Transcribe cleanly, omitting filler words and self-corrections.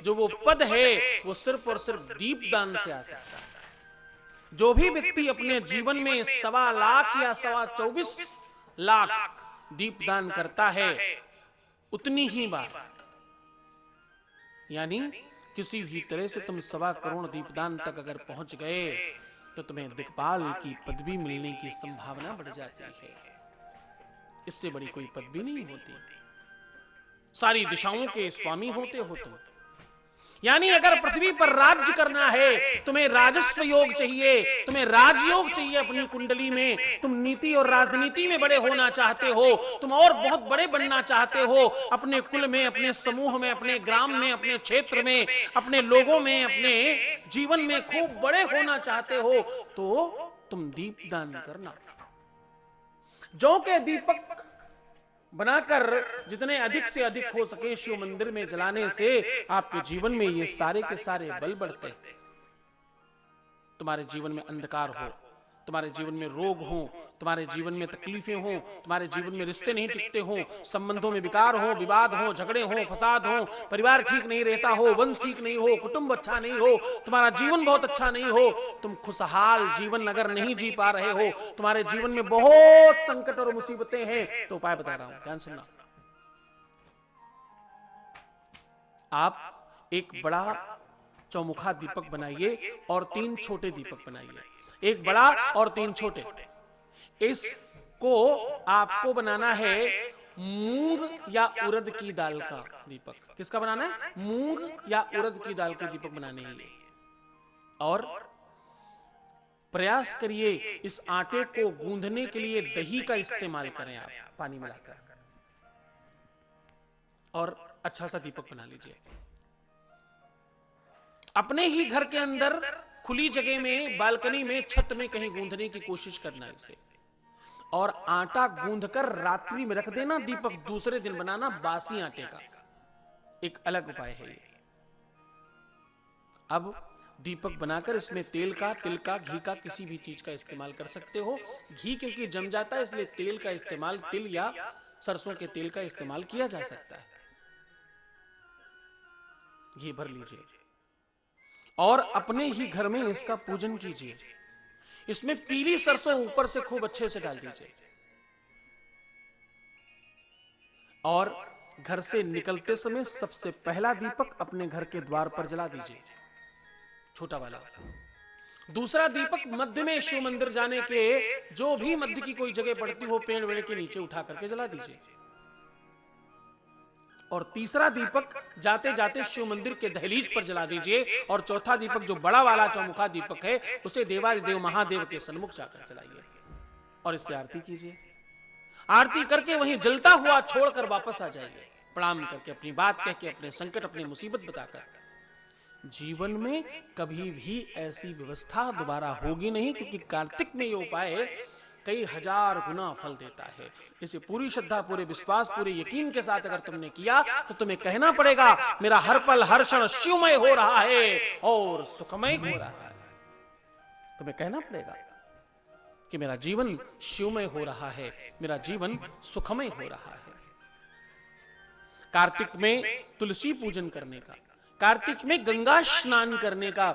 जो वो पद है वो सिर्फ और सिर्फ दीपदान से आ सकता है। जो भी व्यक्ति अपने जीवन में 1.25 या 24.25 लाख दीपदान करता है, उतनी ही बार, यानी किसी भी तरह से तुम 1.25 करोड़ दीपदान तक अगर पहुंच गए तो तुम्हें दिक्पाल की पदवी मिलने की संभावना बढ़ जाती है। इससे बड़ी कोई पदवी नहीं होती। सारी दिशाओं के स्वामी होते हो तुम। यानी अगर पृथ्वी पर राज्य करना है, तुम्हें राजस्व योग चाहिए, तुम्हें राजयोग चाहिए अपनी कुंडली में, तुम नीति और राजनीति में बड़े होना चाहते हो, तुम और बहुत बड़े बनना चाहते हो, अपने कुल में, अपने समूह में, अपने ग्राम में, अपने क्षेत्र में, अपने लोगों में, अपने जीवन में खूब बड़े होना चाहते हो, तो तुम दीपदान करना। जौ के दीपक बनाकर जितने अधिक से अधिक हो सके शिव मंदिर में जलाने से आपके जीवन में ये सारे के सारे बल बढ़ते। तुम्हारे जीवन में अंधकार हो, तुम्हारे जीवन में रोग हो, तुम्हारे जीवन में तकलीफें हो, तुम्हारे जीवन में रिश्ते नहीं टिकते हो, संबंधों में विकार हो, विवाद हो, झगड़े हो, फसाद हो, परिवार ठीक नहीं रहता हो, वंश ठीक नहीं हो, कुटुंब अच्छा नहीं हो, तुम्हारा जीवन बहुत अच्छा नहीं हो, तुम खुशहाल जीवन अगर नहीं जी पा रहे हो, तुम्हारे जीवन में बहुत संकट और मुसीबतें हैं, तो उपाय बता रहा हूं, ध्यान सुनना। आप एक बड़ा चौमुखा दीपक बनाइए और 3 छोटे दीपक बनाइए, एक बड़ा और 3 छोटे। इसको आपको बनाना है मूंग या उड़द की दाल का दीपक। किसका बनाना है? मूंग या उड़द की दाल के दीपक बनाने हैं। और प्रयास करिए इस आटे को गूंधने के लिए दही का इस्तेमाल करें, आप पानी मिलाकर, और अच्छा सा दीपक बना लीजिए। अपने ही घर के अंदर खुली जगह में, बालकनी में, छत में कहीं गूंधने की कोशिश करना इसे, और आटा गूंधकर रात्रि में रख देना, दीपक दूसरे दिन बनाना बासी आटे का। एक अलग उपाय है ये। अब दीपक बनाकर इसमें तेल का, तिल का, घी का, किसी भी चीज का इस्तेमाल कर सकते हो। घी क्योंकि जम जाता है इसलिए तेल का इस्तेमाल, तिल या सरसों के तेल का इस्तेमाल किया जा सकता है। घी भर लीजिए और अपने ही घर में इसका पूजन कीजिए। इसमें पीली सरसों ऊपर से खूब अच्छे से डाल दीजिए और घर से निकलते समय सबसे पहला दीपक अपने घर के द्वार पर जला दीजिए, छोटा वाला। दूसरा दीपक मध्य में शिव मंदिर जाने के, जो भी मध्य की कोई जगह पड़ती हो, पेड़ वेड़ के नीचे उठा करके जला दीजिए। और तीसरा दीपक जाते जाते शिव मंदिर के दहलीज पर जला दीजिए। और चौथा दीपक जो बड़ा वाला चौमुखा दीपक है, उसे देवाधिदेव महादेव के सन्मुख जाकर जलाइए और इससे आरती कीजिए। आरती करके वहीं जलता हुआ छोड़कर वापस आ जाइए, प्रणाम करके, अपनी बात कह के, अपने संकट, अपनी मुसीबत बताकर। जीवन में कभी भी ऐसी व्यवस्था दोबारा होगी नहीं, क्योंकि कार्तिक में ये उपाय कई हजार गुना फल देता है। इसे पूरी श्रद्धा, पूरे विश्वास, पूरे यकीन के साथ अगर तुमने किया तो तुम्हें कहना पड़ेगा, मेरा हर पल हर क्षण शिवमय हो रहा है और सुखमय हो रहा है। तुम्हें कहना पड़ेगा कि मेरा जीवन शिवमय हो रहा है, मेरा जीवन सुखमय हो रहा है। कार्तिक में तुलसी पूजन करने का, कार्तिक में गंगा स्नान करने का